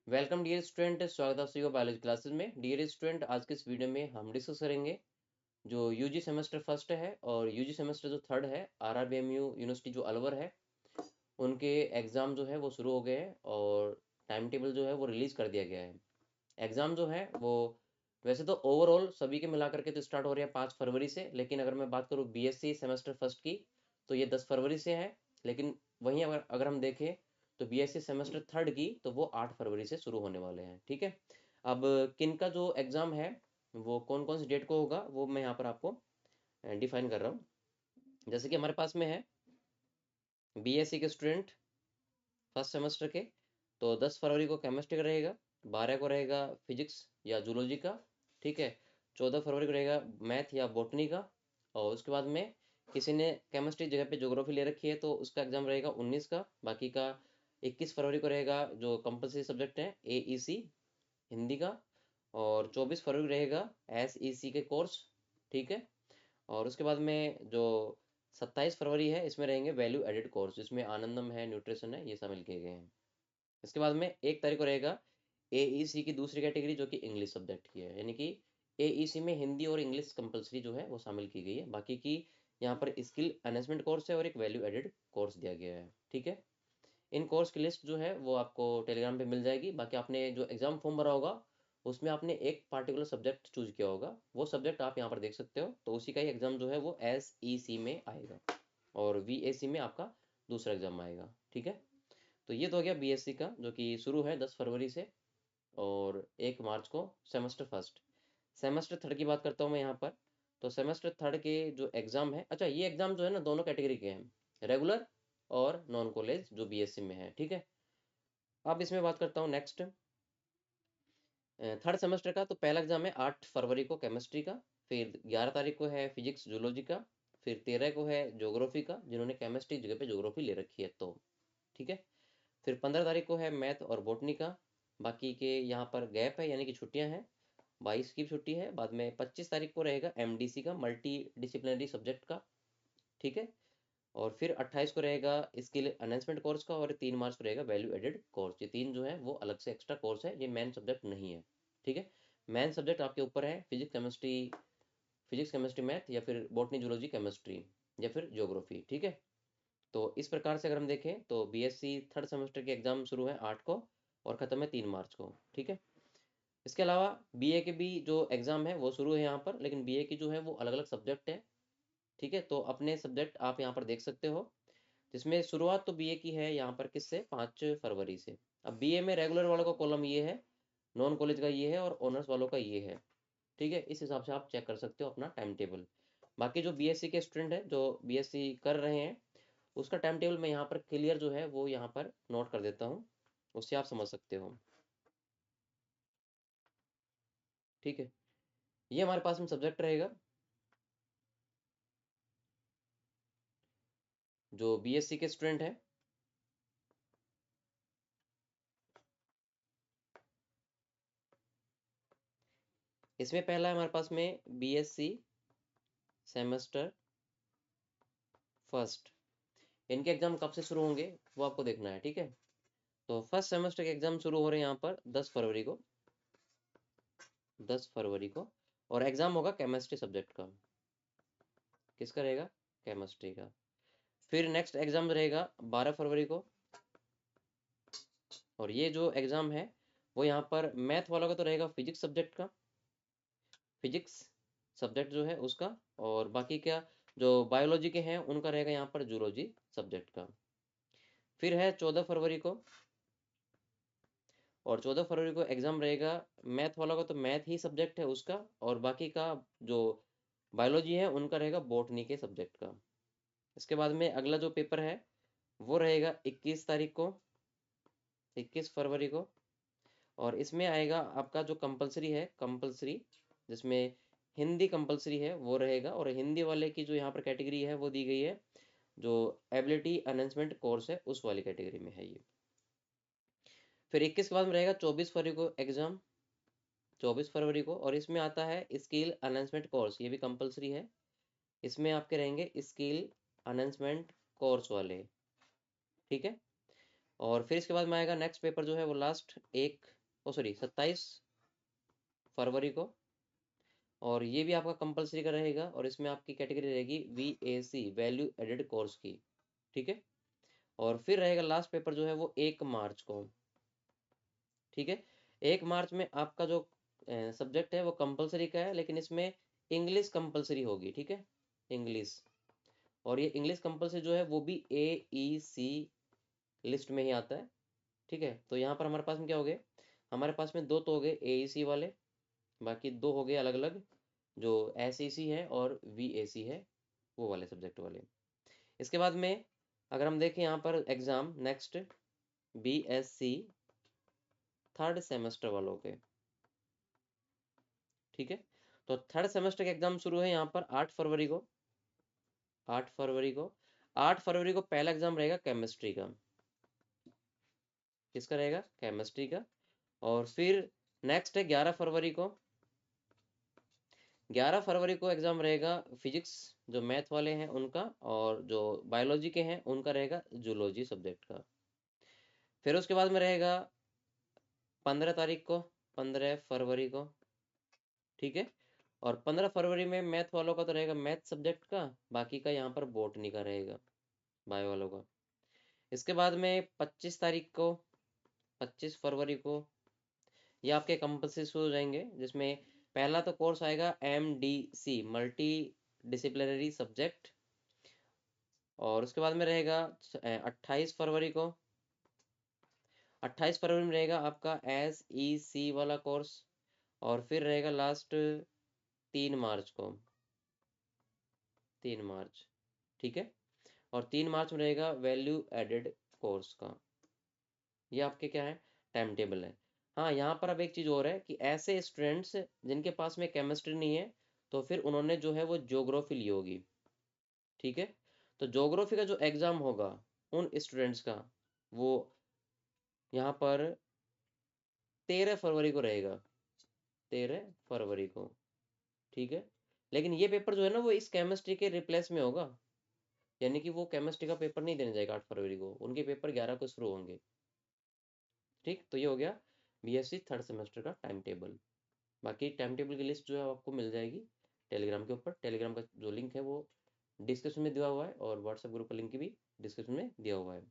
Welcome dear student, स्वागत है आप सभी का बायोलॉजी क्लासेस में। डियर स्टूडेंट, आज के इस वीडियो में हम डिस्कस करेंगे जो यूजी सेमेस्टर फर्स्ट है और यूजी सेमेस्टर जो थर्ड है, आरआरबीएमयू यूनिवर्सिटी जो अलवर है, उनके एग्ज़ाम जो है वो शुरू हो गए हैं और टाइम टेबल जो है वो रिलीज़ कर दिया गया है। एग्ज़ाम जो है वो वैसे तो ओवरऑल सभी के मिला करके तो स्टार्ट हो रहे हैं 5 फरवरी से, लेकिन अगर मैं बात करूँ बीएससी सेमेस्टर फर्स्ट की तो ये 10 फरवरी से है। लेकिन वहीं अगर अगर हम देखें तो बीएससी सेमेस्टर थर्ड की तो वो 8 फरवरी से शुरू होने वाले हैं। ठीक है, अब किन का जो एग्ज़ाम है वो कौन कौन सी डेट को होगा वो मैं यहाँ पर आपको डिफाइन कर रहा हूँ। जैसे कि हमारे पास में है बीएससी के स्टूडेंट फर्स्ट सेमेस्टर के, तो 10 फरवरी को केमिस्ट्री का रहेगा, 12 को रहेगा फिजिक्स या जूलॉजी का। ठीक है, 14 फरवरी को रहेगा मैथ या बॉटनी का। और उसके बाद में किसी ने केमिस्ट्री जगह पे ज्योग्राफी ले रखी है तो उसका एग्जाम रहेगा 19 का। बाकी का 21 फरवरी को रहेगा जो कंपलसरी सब्जेक्ट है एईसी हिंदी का। और 24 फरवरी रहेगा एसईसी के कोर्स। ठीक है, और उसके बाद में जो 27 फरवरी है इसमें रहेंगे वैल्यू एडेड कोर्स, जिसमें आनंदम है, न्यूट्रिशन है, ये शामिल किए गए हैं। इसके बाद में 1 तारीख को रहेगा एईसी की दूसरी कैटेगरी जो कि इंग्लिश सब्जेक्ट की है, यानी कि एईसी में हिंदी और इंग्लिश कंपलसरी जो है वो शामिल की गई है। बाकी की यहाँ पर स्किल एनहेंसमेंट कोर्स है और एक वैल्यू एडेड कोर्स दिया गया है। ठीक है, इन कोर्स की लिस्ट जो है वो आपको टेलीग्राम पे मिल जाएगी। बाकी आपने जो एग्जाम फॉर्म भरा होगा उसमें आपने एक पार्टिकुलर सब्जेक्ट चूज किया होगा, वो सब्जेक्ट आप यहाँ पर देख सकते हो, तो उसी का ही एग्जाम जो है वो एसईसी में आएगा और वीएसी में आपका दूसरा एग्जाम आएगा। ठीक है, तो ये तो हो गया बीएससी का जो कि शुरू है 10 फरवरी से और 1 मार्च को सेमेस्टर फर्स्ट। सेमेस्टर थर्ड की बात करता हूँ मैं यहाँ पर। तो सेमेस्टर थर्ड के जो एग्ज़ाम है, अच्छा ये एग्ज़ाम जो है ना दोनों कैटेगरी के हैं, रेगुलर और नॉन कॉलेज जो बीएससी में है। ठीक है, अब इसमें बात करता हूँ नेक्स्ट थर्ड सेमेस्टर का। तो पहला एग्जाम है 8 फरवरी को केमिस्ट्री का, फिर 11 तारीख को है फिजिक्स जूलॉजी का, फिर 13 को है ज्योग्राफी का जिन्होंने केमिस्ट्री जगह पे ज्योग्राफी ले रखी है तो। ठीक है, फिर 15 तारीख को है मैथ और बॉटनी का। बाकी के यहाँ पर गैप है यानी कि छुट्टियाँ हैं, 22 की छुट्टी है। बाद में 25 तारीख को रहेगा एमडीसी का, मल्टी डिसिप्लिनरी सब्जेक्ट का। ठीक है, और फिर 28 को रहेगा स्किल एनहेंसमेंट कोर्स का और 3 मार्च को रहेगा वैल्यू एडेड कोर्स। ये तीन जो है वो अलग से एक्स्ट्रा कोर्स है, ये मेन सब्जेक्ट नहीं है। ठीक है, मेन सब्जेक्ट आपके ऊपर है फिजिक्स केमिस्ट्री मैथ या फिर बॉटनी जूलॉजी केमिस्ट्री या फिर ज्योग्राफी। ठीक है, तो इस प्रकार से अगर हम देखें तो बीएससी थर्ड सेमेस्टर के एग्जाम शुरू है 8 को और ख़त्म है 3 मार्च को। ठीक है, इसके अलावा बीए के भी जो एग्ज़ाम है वो शुरू है यहाँ पर, लेकिन बीए की जो है वो अलग अलग सब्जेक्ट है। ठीक है, तो अपने सब्जेक्ट आप यहाँ पर देख सकते हो, जिसमें शुरुआत तो बीए की है यहाँ पर किससे, 5 फरवरी से। अब बीए में रेगुलर वालों का कॉलम ये है, नॉन कॉलेज का ये है और ऑनर्स वालों का ये है। ठीक है, इस हिसाब से आप चेक कर सकते हो अपना टाइम टेबल। बाकी जो बीएससी के स्टूडेंट हैं जो बीएससी कर रहे हैं उसका टाइम टेबल मैं यहाँ पर क्लियर जो है वो यहाँ पर नोट कर देता हूँ, उससे आप समझ सकते हो। ठीक है, ये हमारे पास में सब्जेक्ट रहेगा जो बीएससी के स्टूडेंट हैं। इसमें पहला है हमारे पास में बीएससी सेमेस्टर फर्स्ट। इनके एग्जाम कब से शुरू होंगे वो आपको देखना है। ठीक है, तो फर्स्ट सेमेस्टर के एग्जाम शुरू हो रहे हैं यहाँ पर 10 फरवरी को, 10 फरवरी को। और एग्जाम होगा केमिस्ट्री सब्जेक्ट का। किसका रहेगा, केमिस्ट्री का। फिर नेक्स्ट एग्जाम रहेगा 12 फरवरी को। और ये जो एग्जाम है वो यहाँ पर मैथ वालों का तो रहेगा फिजिक्स सब्जेक्ट का, फिजिक्स सब्जेक्ट जो है उसका। और बाकी क्या जो बायोलॉजी के हैं उनका रहेगा यहाँ पर जूलॉजी सब्जेक्ट का। फिर है 14 फरवरी को, और 14 फरवरी को एग्जाम रहेगा मैथ वालों का, तो मैथ ही सब्जेक्ट है उसका। और बाकी का जो बायोलॉजी है उनका रहेगा बॉटनी के सब्जेक्ट का। इसके बाद में अगला जो पेपर है वो रहेगा 21 तारीख को, 21 फरवरी को। और इसमें आएगा आपका जो कंपलसरी है, कंपलसरी जिसमें हिंदी कंपलसरी है वो रहेगा। और हिंदी वाले की जो यहाँ पर कैटेगरी है वो दी गई है जो एबिलिटी एनहेंसमेंट कोर्स है उस वाली कैटेगरी में है ये। फिर 21 के बाद में रहेगा 24 फरवरी को एग्जाम, 24 फरवरी को। और इसमें आता है स्किल एनहेंसमेंट कोर्स, ये भी कंपलसरी है। इसमें आपके रहेंगे स्किल एनहेंसमेंट कोर्स वाले। ठीक है, और फिर इसके बाद में आएगा नेक्स्ट पेपर जो है वो लास्ट 27 फरवरी को, और ये भी आपका कंपलसरी का रहेगा, और इसमें आपकी कैटेगरी रहेगी VAC, वैल्यू एडेड कोर्स की। ठीक है। और फिर रहेगा लास्ट पेपर जो है वो 1 मार्च को। ठीक है। 1 मार्च में आपका जो सब्जेक्ट है वो कंपलसरी का है, लेकिन इसमें इंग्लिश कंपलसरी होगी। ठीक है, इंग्लिश। और ये इंग्लिश कंपलसरी जो है वो भी AEC लिस्ट में ही आता है। ठीक है, तो यहाँ पर हमारे पास में क्या हो गए, हमारे पास में दो तो हो गए AEC वाले, बाकी दो हो गए अलग अलग, जो SEC है और VAC है, वो वाले सब्जेक्ट वाले। इसके बाद में अगर हम देखें यहाँ पर exam next BSc third semester वालों के। ठीक है, तो थर्ड सेमेस्टर के एग्ज़ाम शुरू है यहाँ पर 8 फरवरी को। 8 फरवरी को 8 फरवरी को पहला एग्ज़ाम रहेगा केमिस्ट्री का। किसका रहेगा? केमिस्ट्री का। और फिर नेक्स्ट है 11 फरवरी को। 11 फरवरी को एग्ज़ाम रहेगा फिजिक्स, जो मैथ वाले हैं उनका, और जो बायोलॉजी के हैं उनका रहेगा जूलॉजी सब्जेक्ट का। फिर उसके बाद में रहेगा 15 तारीख को, 15 फरवरी को। ठीक है, और 15 फरवरी में मैथ वालों का तो रहेगा मैथ सब्जेक्ट का, बाकी का यहाँ पर बॉटनी का रहेगा, बायो वालों का। इसके बाद में 25 तारीख को, 25 फरवरी को ये आपके कंपल्सरी शुरू हो जाएंगे, जिसमें पहला तो कोर्स आएगा MDC, मल्टी डिसिप्लिनरी सब्जेक्ट। और उसके बाद में रहेगा 28 फरवरी को। 28 फरवरी में रहेगा आपका SEC वाला कोर्स। और फिर रहेगा लास्ट 3 मार्च को, 3 मार्च। ठीक है, और 3 मार्च में रहेगा वैल्यू एडेड कोर्स का। ये आपके क्या है, टाइम टेबल है। हाँ, यहाँ पर अब एक चीज़ और है कि ऐसे स्टूडेंट्स जिनके पास में केमिस्ट्री नहीं है, तो फिर उन्होंने जो है वो ज्योग्राफी ली होगी। ठीक है, तो ज्योग्राफी का जो एग्ज़ाम होगा उन स्टूडेंट्स का, वो यहाँ पर 13 फरवरी को रहेगा, 13 फरवरी को। ठीक है, लेकिन ये पेपर जो है ना वो इस केमिस्ट्री के रिप्लेस में होगा, यानी कि वो केमिस्ट्री का पेपर नहीं देने जाएगा 8 फरवरी को, उनके पेपर 11 को शुरू होंगे। ठीक, तो ये हो गया BSc थर्ड सेमेस्टर का टाइम टेबल। बाकी टाइम टेबल की लिस्ट जो है आपको मिल जाएगी टेलीग्राम के ऊपर। टेलीग्राम का जो लिंक है वो डिस्क्रिप्शन में दिया हुआ है, और व्हाट्सएप ग्रुप का लिंक भी डिस्क्रिप्शन में दिया हुआ है।